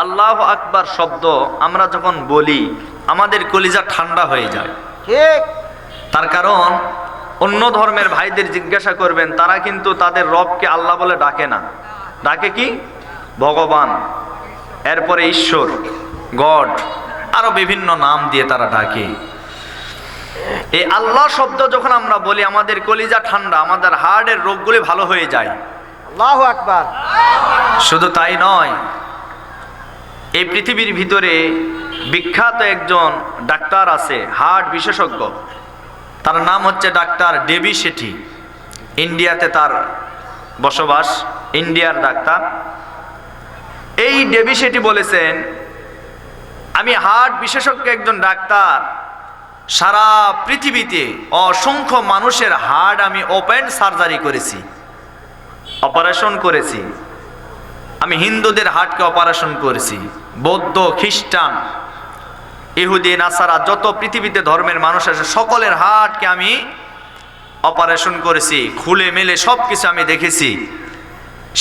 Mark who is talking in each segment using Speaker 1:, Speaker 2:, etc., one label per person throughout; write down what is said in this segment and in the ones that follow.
Speaker 1: আল্লাহু আকবার শব্দ আমরা যখন বলি আমাদের কলিজা ঠান্ডা হয়ে যায়।
Speaker 2: ঠিক।
Speaker 1: তার কারণ অন্য ধর্মের ভাইদের জিজ্ঞাসা করবেন, তারা কিন্তু তাদের রবকে আল্লাহ বলে ডাকে না, ডাকে কি? ভগবান, এরপরে ঈশ্বর, গড, আরো বিভিন্ন নাম দিয়ে তারা ডাকে। এই আল্লাহ শব্দ যখন আমরা বলি আমাদের কলিজা ঠান্ডা, আমাদের হার্টের রোগগুলি ভালো হয়ে যায়।
Speaker 2: আল্লাহু আকবার।
Speaker 1: শুধু তাই নয়, এই পৃথিবীর ভিতরে বিখ্যাত একজন ডাক্তার আছে, হার্ট বিশেষজ্ঞ, তার নাম হচ্ছে ডাক্তার ডেবি শেঠি। ইন্ডিয়াতে তার বসবাস, ইন্ডিয়ার ডাক্তার। এই ডেবি শেঠি বলেছেন, আমি হার্ট বিশেষজ্ঞ একজন ডাক্তার, সারা পৃথিবীতে অসংখ্য মানুষের হার্ট আমি ওপেন সার্জারি করেছি, অপারেশন করেছি। আমি হিন্দুদের হার্টকে অপারেশন করেছি, বৌদ্ধ, খ্রিস্টান, ইহুদি, নাসারা, যত পৃথিবীতে ধর্মের মানুষ আছে সকলের হার্টকে আমি অপারেশন করেছি, খুলে মেলে সব কিছু আমি দেখেছি।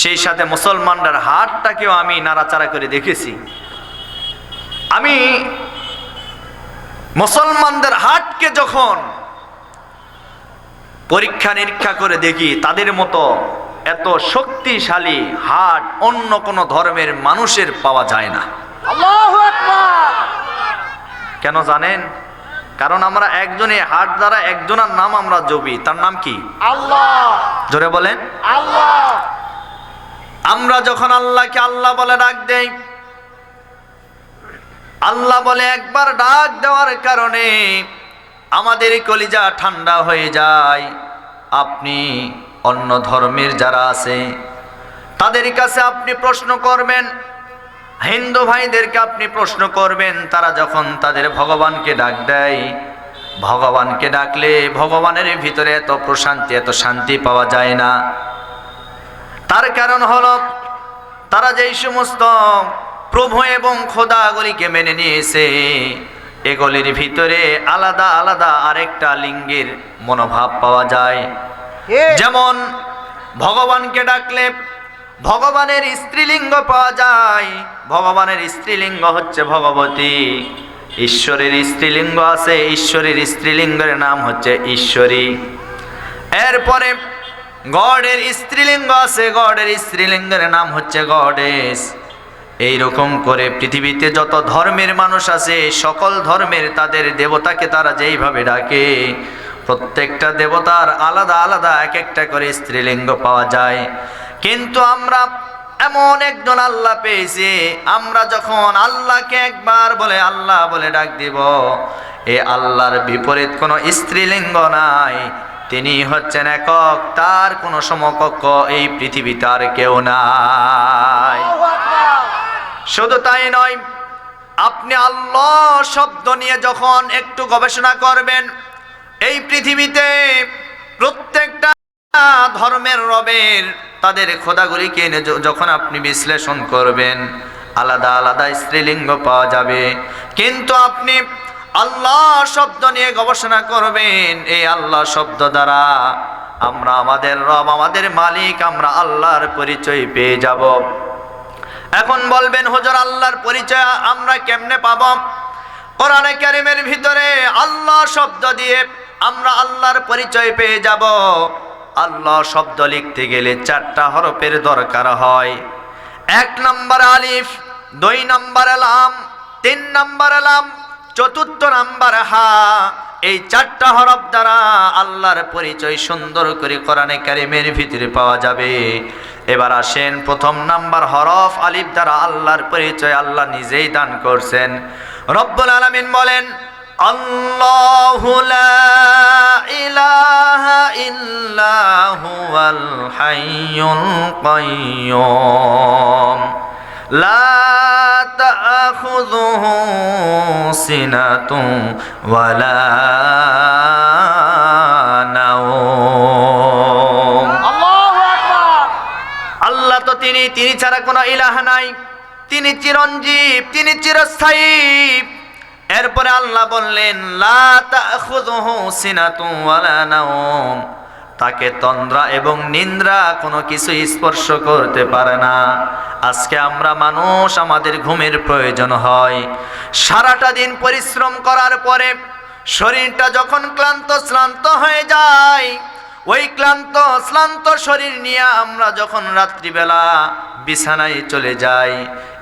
Speaker 1: সেই সাথে মুসলমানদের হার্টটাকেও আমি নাড়াচাড়া করে দেখেছি। আমি মুসলমানদের হার্টকে যখন পরীক্ষা নিরীক্ষা করে দেখি, তাদের মতো এত শক্তিশালী হার্ট অন্য কোনো ধর্মের মানুষের পাওয়া যায় না।
Speaker 2: আল্লাহু আকবার।
Speaker 1: কেন জানেন? কারণ আমরা একজনের হার্ট দ্বারা একজনের নাম আমরা জপি, তার নাম কি?
Speaker 2: আল্লাহ।
Speaker 1: জোরে বলেন।
Speaker 2: আল্লাহ।
Speaker 1: আমরা যখন আল্লাহকে আল্লাহ বলে ডাক দেই, আল্লাহ বলে একবার ডাক দেওয়ার কারণে আমাদের কলিজা ঠান্ডা হয়ে যায়। আপনি অন্য ধর্মের যারা আছে তাদের কাছে আপনি প্রশ্ন করবেন, হিন্দু ভাইদেরকে আপনি প্রশ্ন করবেন, তারা যখন তাদের ভগবানকে ডাক দেয়, ভগবানকে ডাকলে ভগবানের ভিতরে এত প্রশান্তি, এত শান্তি পাওয়া যায় না। তার কারণ হলো তারা যেই সমস্ত প্রভু এবং খোদাগুলিকে মেনে নিয়েছে, এগুলির ভিতরে আলাদা আলাদা আরেকটা লিঙ্গের মনোভাব পাওয়া যায়। যেমন ভগবানকে ডাকলে ভগবানের স্ত্রীলিঙ্গ পাওয়া যায়, ভগবানের স্ত্রীলিঙ্গ হচ্ছে ভগবতী। ঈশ্বরের স্ত্রীলিঙ্গ আছে, ঈশ্বরের স্ত্রীলিঙ্গের নাম হচ্ছে ঈশ্বরী। এরপরে গডের স্ত্রীলিঙ্গ আছে, গডের স্ত্রীলিঙ্গের নাম হচ্ছে গডেস। এইরকম করে পৃথিবীতে যত ধর্মের মানুষ আছে সকল ধর্মের তাদের দেবতাকে তারা যেইভাবে ডাকে, প্রত্যেকটা দেবতার আলাদা আলাদা এক একটা করে স্ত্রীলিঙ্গ পাওয়া যায়। কিন্তু আমরা এমন একজন আল্লাহ পেয়েছি, আমরা যখন আল্লাহকে একবার বলে আল্লাহ বলে ডাক দিব, এ আল্লাহর বিপরীত কোনো স্ত্রীলিঙ্গ নাই, তিনি হচ্ছেন একক, তার কোনো সমকক্ষ এই পৃথিবীতে আর কেউ নাই। শুধু তাই নয়, আপনি আল্লাহ শব্দ নিয়ে যখন একটু গবেষণা করবেন, এই পৃথিবীতে প্রত্যেকটা ধর্মের রবের তাদের খোদাগুলিকে যখন আপনি বিশ্লেষণ করবেন, আলাদা আলাদা স্ত্রীলিঙ্গ পাওয়া যাবে। কিন্তু আপনি আল্লাহ শব্দ নিয়ে গবেষণা করবেন, এই আল্লাহ শব্দ দ্বারা আমরা আমাদের রব, আমাদের মালিক, আমরা আল্লাহর পরিচয় পেয়ে যাব। এখন বলবেন, হুজুর আল্লাহর পরিচয় আমরা কেমনে পাব? কোরআনে কারীমের ভিতরে আল্লাহ শব্দ দিয়ে আমরা আল্লাহর পরিচয় পেয়ে যাব। আল্লাহ শব্দ লিখতে গেলে 4টা হরফের দরকার হয়। 1 নম্বর আলিফ, 2 নম্বর লাম, 3 নম্বর লাম, 4 নম্বর হা। এই 4টা হরফ দ্বারা আল্লাহর পরিচয় সুন্দর করে কোরআনে কারীমের ভিতরে পাওয়া যাবে। এবার আসেন, 1 নম্বর হরফ আলিফ দ্বারা আল্লাহর পরিচয় আল্লাহ নিজেই দান করছেন। রব্বুল আলামিন বলেন, আল্লাহু লা ইলাহা ইল্লা হুয়াল হাইয়ুল কাইয়্যুম লা তাখুযুহু সিনাতুন ওয়ালা নাওম।
Speaker 2: আল্লাহু আকবার।
Speaker 1: আল্লাহ তো তিনি ছাড়া কোনো ইলাহ নাই, তিনি চিরঞ্জীব, তিনি চিরস্থায়ী। এরপরে আল্লাহ বললেন, লা তাখুযুহু সিনাতুন ওয়ালা নাওম, তাকে তন্দ্রা এবং নিদ্রা কোনো কিছু স্পর্শ করতে পারে না। আজকে আমরা মানুষ, আমাদের ঘুমের প্রয়োজন হয়। সারাটা দিন পরিশ্রম করার পরে শরীরটা যখন ক্লান্ত শ্রান্ত হয়ে যায়, ওই ক্লান্ত শ্রান্ত শরীর নিয়ে আমরা যখন রাত্রিবেলা বিছানায় চলে যাই,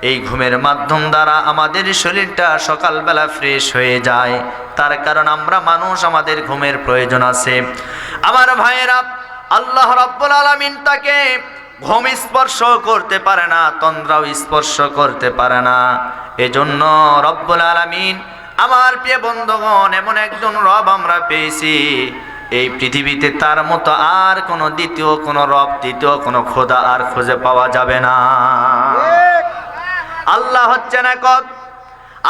Speaker 1: এই ঘুমের মাধ্যম দ্বারা আমাদের শরীরটা সকালবেলা ফ্রেশ হয়ে যায়। তার কারণ আমরা মানুষ, আমাদের ঘুমের প্রয়োজন আছে। আমার ভাইয়েরা, আল্লাহ রাব্বুল আলামিন তাকে ঘুম স্পর্শ করতে পারে না, তন্দ্রাও স্পর্শ করতে পারে না। এজন্য রব্বুল আলামিন, আমার প্রিয় বন্ধুগণ, এমন একজন রব আমরা পেয়েছি, এই পৃথিবীতে তার মতো আর কোনো দ্বিতীয় কোনো রব, দ্বিতীয় কোনো খোদা আর খুঁজে পাওয়া যাবে না। আল্লাহ হচ্ছেন একক।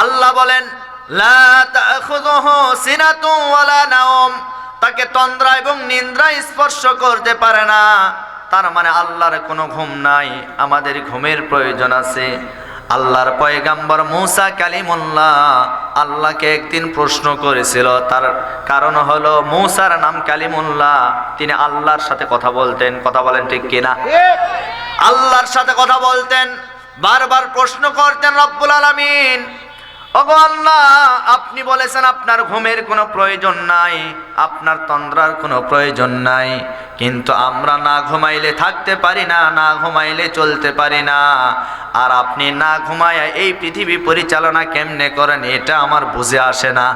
Speaker 1: আল্লাহ বলেন, লা তাখুযুহু সিনাতুন ওয়ালা নাওম, তাকে তন্দ্রা এবং নিদ্রা স্পর্শ করতে পারে না। তার মানে আল্লাহর কোনো ঘুম নাই, আমাদের ঘুমের প্রয়োজন আছে। আল্লাহর পয়গাম্বর মুসা কালিমুল্লাহ আল্লাহকে একদিন প্রশ্ন করেছিল, তার কারণ হলো মুসার নাম কালিমুল্লাহ, তিনি আল্লাহর সাথে কথা বলতেন। কথা বলেন ঠিক কিনা? আল্লাহর সাথে কথা বলতেন, বারবার প্রশ্ন করতেন রব্বুল আলামিন, ওগো আল্লাহ, আপনি বলেছেন আপনার ঘুমের কোনো প্রয়োজন নাই, আপনার তন্দ্রার কোনো প্রয়োজন নাই, কিন্তু আমরা না ঘুমাইলে থাকতে পারি না, না ঘুমাইলে চলতে পারি না। আর আপনি না ঘুমায় এই পৃথিবী পরিচালনা কেমনে করেন, এটা আমার বুঝে আসে না।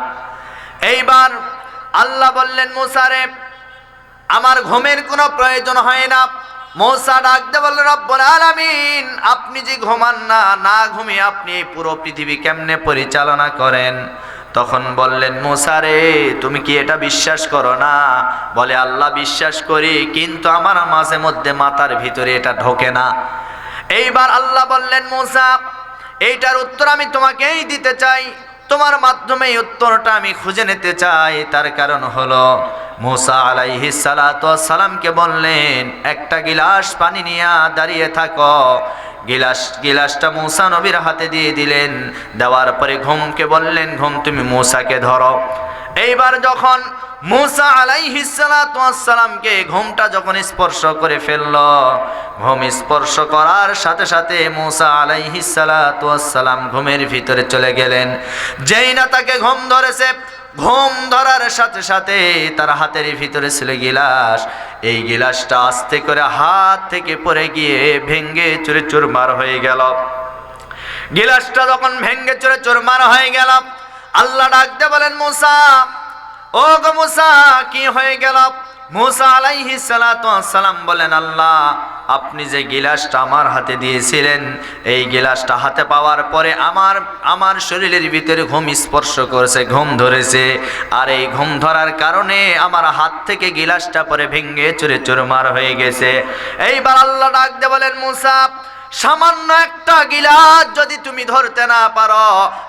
Speaker 1: এইবার আল্লাহ বললেন, মুসারে, আমার ঘুমের কোনো প্রয়োজন হয় না। মুসা ডাক দিয়ে বললেন, রব্বুল আলামিন, আপনি যে ঘুমান না, না ঘুমিয়ে আপনি এই পুরো পৃথিবী কেমনে পরিচালনা করেন? তখন বললেন, মুসা রে, তুমি কি এটা বিশ্বাস করো না? বলে, আল্লাহ বিশ্বাস করি, কিন্তু আমার মাঝে মধ্যে মাথার ভিতরে এটা ঢোকে না। এইবার আল্লাহ বললেন, মুসা, এইটার উত্তর আমি তোমাকেই দিতে চাই, তোমার মাধ্যমে এই উত্তরটা আমি খুঁজে নিতে চাই। তার কারণ হলো, মুসা আলাইহিস সালাতু ওয়াস সালামকে বললেন, একটা গিলাস পানি নিয়ে দাঁড়িয়ে থাকো। গিলাসটা মুসা নবীর হাতে দিয়ে দিলেন। দেওয়ার পরে ঘুমকে বললেন, ঘুম তুমি মুসাকে ধরো। এইবার যখন মুসা আলাইহিস সালাতু ওয়াস সালামকে ঘুমটা যখন স্পর্শ করে ফেলল, ঘুম স্পর্শ করার সাথে সাথে মুসা আলাইহিস সালাতু ওয়াস সালাম ঘুমের ভিতরে চলে গেলেন। যেই না তাকে ঘুম ধরেছে, ঘুম ধরার সাথে সাথে তার হাতের ভিতরে ছিল গিলাস। এই গিলাসটা আস্তে করে হাত থেকে পড়ে গিয়ে ভেঙ্গে চুরে চুরমার হয়ে গেল। গিলাসটা যখন ভেঙ্গে চুরে চুরমার হয়ে গেল, আল্লাহ ডাকতে বলেন, মুসা, ও গো মুসা, কি হয়ে গেল? মুসা আলাইহিস সালাতু ওয়াস সালাম বলেন, আল্লাহ, আপনি যে গিলাসটা আমার হাতে দিয়েছিলেন, এই গিলাসটা হাতে পাওয়ার পরে আমার শরীরের ভিতরে ঘুম স্পর্শ করেছে, ঘুম ধরেছে। আর এই ঘুম ধরার কারণে আমার হাত থেকে গিলাসটা পরে ভেঙে চুরে চুরমার হয়ে গেছে। এইবার আল্লাহ ডাক দিয়ে বলেন, মুসা, সামান্য একটা গিলাস যদি তুমি ধরতে না পারো,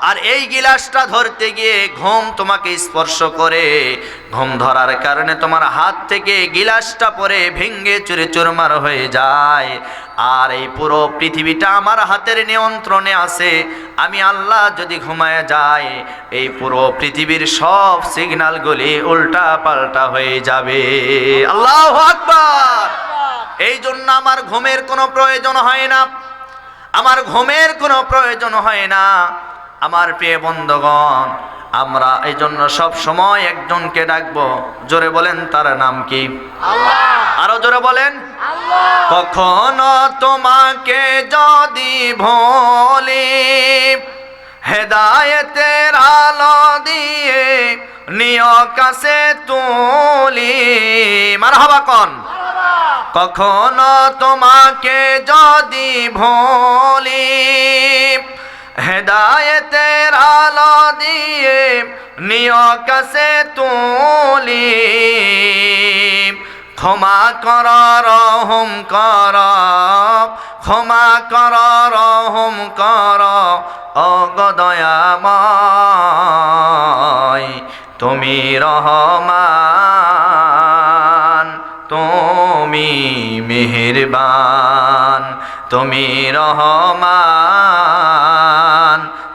Speaker 1: আর এই গিলাসটা ধরতে গিয়ে ঘুম তোমাকে স্পর্শ করে, ঘুম ধরার কারণে তোমার হাত থেকে গিলাসটা পরে ভেঙ্গে চুরে চুরমার হয়ে যায়, আর এই পুরো পৃথিবীটা আমার হাতের নিয়ন্ত্রণে আছে, আমি আল্লাহ যদি ঘুমায় যাই, এই পুরো পৃথিবীর সব সিগন্যালগুলি উল্টা পাল্টা হয়ে যাবে। আল্লাহু আকবার। এই জন্য আমার ঘুমের কোনো প্রয়োজন হয় না, আমার ঘুমের কোনো প্রয়োজন হয় না। আমার প্রিয় বন্ধুগণ, আমরা এই জন্য সব সময় একজনকে ডাকবো, জোরে বলেন, তার নাম কি? আল্লাহ। আরো জোরে বলেন, আল্লাহ। কখনো তোমাকে যদি ভুলি, হেদায়েতের আলো দিয়ে নিয় কাছে তুলি। মারহাবা কোন? কখনো তোমাকে যদি ভুলি, হেদায়েতের আলো দিয়ে নিয় কাছে তুলি। ক্ষমা কর, রহম কর, ক্ষমা কর, রহম কর, ও গো দয়াময়, তুমি রহমান, তুমি মেহেরবান, তুমি রহমান,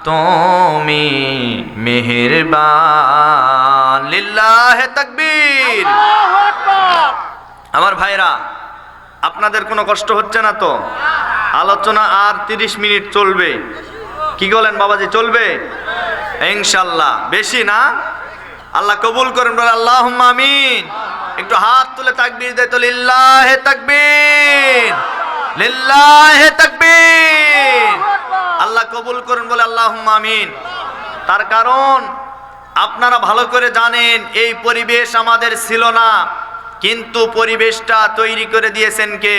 Speaker 1: তুমি মেহেরবান। লিল্লাহে তাকবীর। আমার ভাইরা, আপনাদের কোনো কষ্ট হচ্ছে না তো? আলোচনা আর 30 মিনিট চলবে, কি বলেন বাবাজি, চলবে ইনশাল্লাহ? বেশি না? আল্লাহ কবুল করেন, বলে আল্লাহুম্মা আমিন। একটু হাত তুলে তাকবীর দেয় তো, লিল্লাহে তাকবীর, লিল্লাহে তাকবীর। আল্লাহ কবুল করেন, বলে আল্লাহুম্মা আমিন। তার কারণ আপনারা ভালো করে জানেন এই পরিবেশ আমাদের ছিল না, কিন্তু পরিবেশটা তৈরি করে দিয়েছেন কে?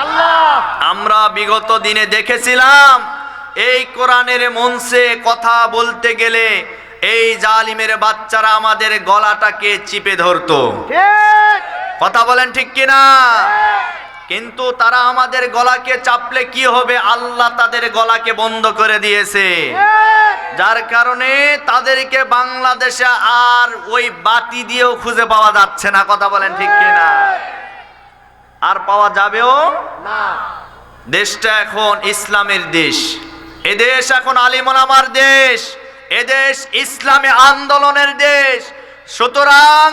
Speaker 2: আল্লাহ।
Speaker 1: আমরা বিগত দিনে দেখেছিলাম এই কোরআনের মঞ্চে কথা বলতে গেলে এই জালিমের বাচ্চারা আমাদের গলাটাকে চিপে ধরতো।
Speaker 2: ঠিক।
Speaker 1: কথা বলেন ঠিক কিনা? কিন্তু তারা আমাদের গলাকে চাপলে কি হবে? আল্লাহ তাদের গলাকে বন্ধ করে দিয়েছে, যার কারণে তাদেরকে বাংলাদেশে আর ওই বাতি দিয়েও খুঁজে পাওয়া যাচ্ছে না। কথা বলেন ঠিক কিনা? আর পাওয়া যাবেও
Speaker 2: না।
Speaker 1: দেশটা এখন ইসলামের দেশ, এদেশ এখন আলিম ওলামার দেশ, এদেশ ইসলামী আন্দোলনের দেশ। সুতরাং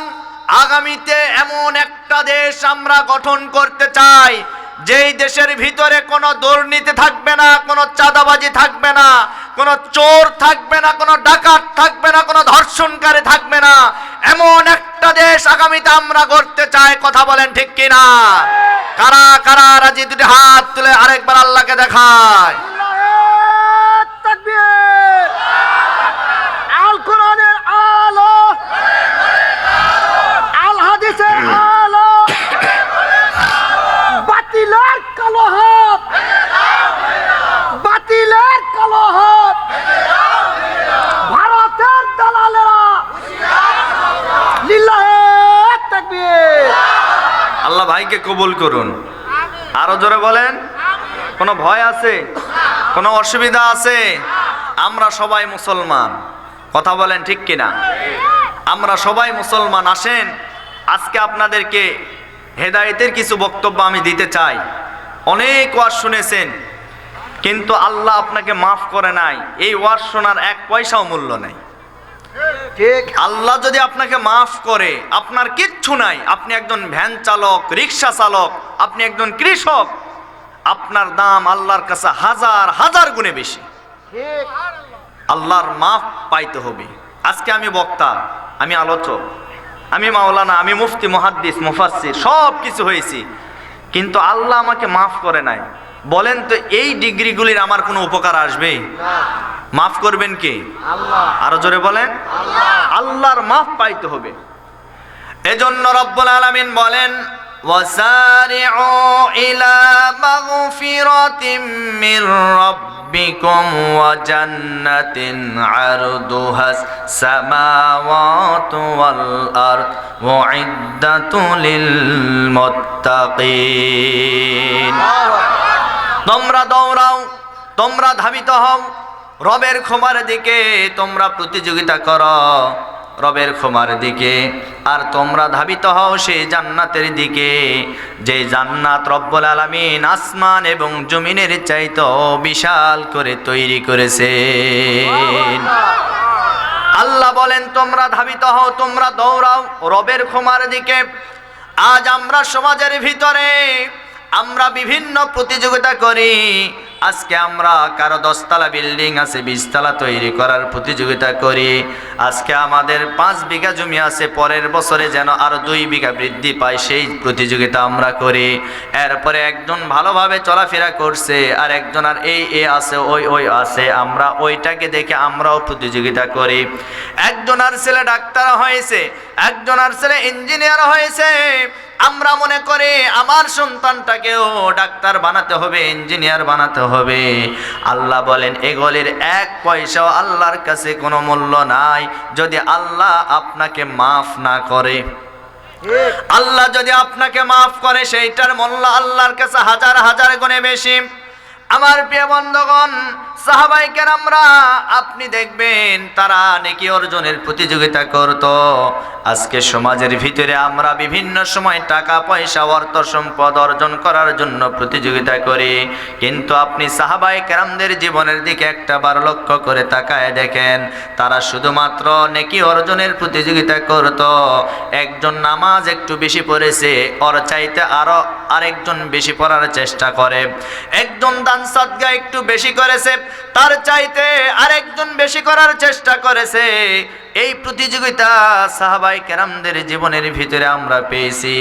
Speaker 1: আগামীতে এমন একটা দেশ আমরা গঠন করতে চাই যেই দেশের ভিতরে কোনো দুর্নীতি থাকবে না, কোনো চাঁদাবাজি থাকবে না, কোনো চোর থাকবে না, কোনো ডাকাত থাকবে না, কোনো ধর্ষণকারী থাকবে না। এমন একটা দেশ আগামীতে আমরা গড়তে চাই। কথা বলেন ঠিক কিনা? কারা কারা রাজি? দুটি হাত তুলে আরেকবার আল্লাহকে দেখায়।
Speaker 2: লিল্লাহে তাকবীর। আল কোরআনের আলো, আল হাদিসের আলো, বাতিলের কালো হাত, বাতিলের কালো হাত, ভারতের দালালেরা। লিল্লাহে তাকবীর।
Speaker 1: আল্লাহ ভাইকে কবুল করুন। আরো জোরে বলেন। কোনো ভয় আছে? কোনো অসুবিধা আছে? আমরা সবাই মুসলমান। কথা বলেন ঠিক কিনা? আমরা সবাই মুসলমান। আসেন আজকে আপনাদেরকে হেদায়েতের কিছু বক্তব্য আমি দিতে চাই। অনেক ওয়াজ শুনেছেন, কিন্তু আল্লাহ আপনাকে মাফ করে নাই, এই ওয়াজ শোনার 1 পয়সাও মূল্য নেই।
Speaker 2: ঠিক।
Speaker 1: আল্লাহ যদি আপনাকে মাফ করে, আপনার কিচ্ছু নাই। আপনি একজন ভ্যান চালক, রিক্সা চালক, আপনি একজন কৃষক, আপনার দাম আল্লাহর কাছে হাজার হাজার গুণে বেশি।
Speaker 2: ঠিক।
Speaker 1: আল্লাহর মাফ পাইতে হবে। আজকে আমি বক্তা, আমি আলোচক, আমি মাওলানা, আমি মুফতি, মুহাদ্দিস, মুফাসসির, সব কিছু হয়েছি, কিন্তু আল্লাহ আমাকে মাফ করে নাই। বলেন তো এই ডিগ্রিগুলির আমার কোনো উপকার আসবে? মাফ করবেন কে?
Speaker 2: আল্লাহ।
Speaker 1: আরো জোরে বলেন। আল্লাহর মাফ পাইতে হবে। এজন্য রব্বুল আলামিন বলেন, ওয়াসারিউ ইলা মাগফিরাতিম মির রাব্বিকুম ওয়া জান্নাতিন আরদুহাস সামাওয়াতু ওয়াল আরদ মুইদ্দাতু লিল মুত্তাকিন। তোমরা দৌড়াও, তোমরা ধাবিত হও রবের ক্ষমার দিকে, তোমরা প্রতিযোগিতা করো রবের ক্ষমার দিকে, আর তোমরা ধাবিত হও সেই জান্নাতের দিকে যে জান্নাত রব্বুল আলামিন আসমান এবং জমিনের চাইতে বিশাল করে তৈরি করেছেন। আল্লাহ বলেন তোমরা ধাবিত হও, তোমরা দৌড়াও রবের ক্ষমার দিকে। আজ আমরা সমাজের ভিতরে আমরা বিভিন্ন প্রতিযোগিতা করি। আজকে আমরা কারো 10 তলা বিল্ডিং আছে 20 তলা তৈরি করার প্রতিযোগিতা করি। আজকে আমাদের 5 বিঘা জমি আছে, পরের বছরে যেন আরো 2 বিঘা বৃদ্ধি পায়, সেই প্রতিযোগিতা আমরা করি। এরপরে একজন ভালোভাবে চলাফেরা করছে, আর একজন আর এই আছে, ওই আছে, আমরা ওইটাকে দেখে আমরাও প্রতিযোগিতা করি। একজন আর ছেলে ডাক্তার হয়েছে, একজন আর ছেলে ইঞ্জিনিয়ার হয়েছে, আমরা মনে করি আমার সন্তানটাকেও ডাক্তার বানাতে হবে, ইঞ্জিনিয়ার বানাতে হবে। আল্লাহ বলেন এগুলির 1 পয়সাও আল্লাহর কাছে কোনো মূল্য নাই যদি আল্লাহ আপনাকে মাফ না করে। আল্লাহ যদি আপনাকে মাফ করে সেইটার মূল্য আল্লাহর কাছে হাজার হাজার গুণে বেশি। আমার প্রিয় বন্ধুগণ, সাহাবায়ে কেরামরা আপনি দেখবেন তারা নেকি অর্জনের প্রতিযোগিতা করত, আজকে সমাজের ভিতরে আমরা বিভিন্ন সময় টাকা পয়সা অর্থ সম্পদ অর্জন করার জন্য প্রতিযোগিতা করি, কিন্তু আপনি সাহাবায়ে কেরামদের জীবনের দিকে একটাবার লক্ষ্য করে তাকায় দেখেন, তারা শুধুমাত্র নেকি অর্জনের প্রতিযোগিতা করত। একজন নামাজ একটু বেশি পড়েছে, ওর চাইতে আরো আরেকজন বেশি পড়ার চেষ্টা করে। একজন দান সাদকা একটু বেশি করেছে, তার চাইতে আরেকজন বেশি করার চেষ্টা করেছে। এই প্রতিযোগিতা সাহাবায়ে কেরামদের জীবনের ভিতরে আমরা পেয়েছি।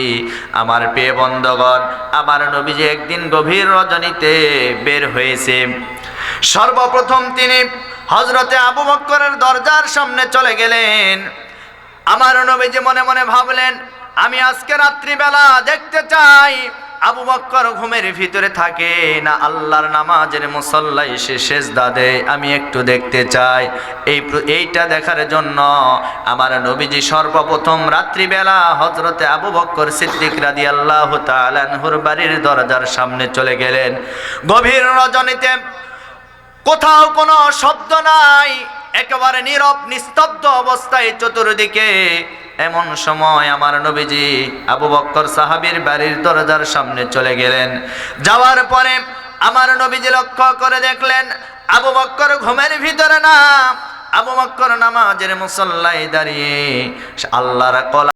Speaker 1: আমার প্রিয় বন্ধুগণ, আমার নবীজি একদিন গভীর রজনীতে বের হয়েছে। সর্বপ্রথম তিনি হযরতে আবু বকরের দরজার সামনে চলে গেলেন। আমার নবীজি মনে মনে ভাবলেন, আমি আজকে রাত্রিবেলা দেখতে চাই আবু বকর ঘুমের ভিতরে থাকে না আল্লাহর নামাজের মুসল্লায় সে সেজদা দেয়, আমি একটু দেখতে চাই। এইটা দেখার জন্য আমার নবীজি সর্বপ্রথম রাত্রিবেলা হযরতে আবু বকর সিদ্দিক রাদিয়াল্লাহু তাআলা আনহুর বাড়ির দরজার সামনে চলে গেলেন। গভীর রজনীতে কোথাও কোনো শব্দ নাই, একেবারে নীরব নিস্তব্ধ অবস্থায় চতুর্দিকে। এমন সময় আমার নবীজি আবু বকর সাহাবীর বাড়ির দরজার সামনে চলে গেলেন। যাওয়ার পরে আমার নবীজি লক্ষ্য করে দেখলেন আবু বকর ঘুমের ভিতরে না, আবু বকর নামাজের মুসল্লায় দাঁড়িয়ে আল্লাহর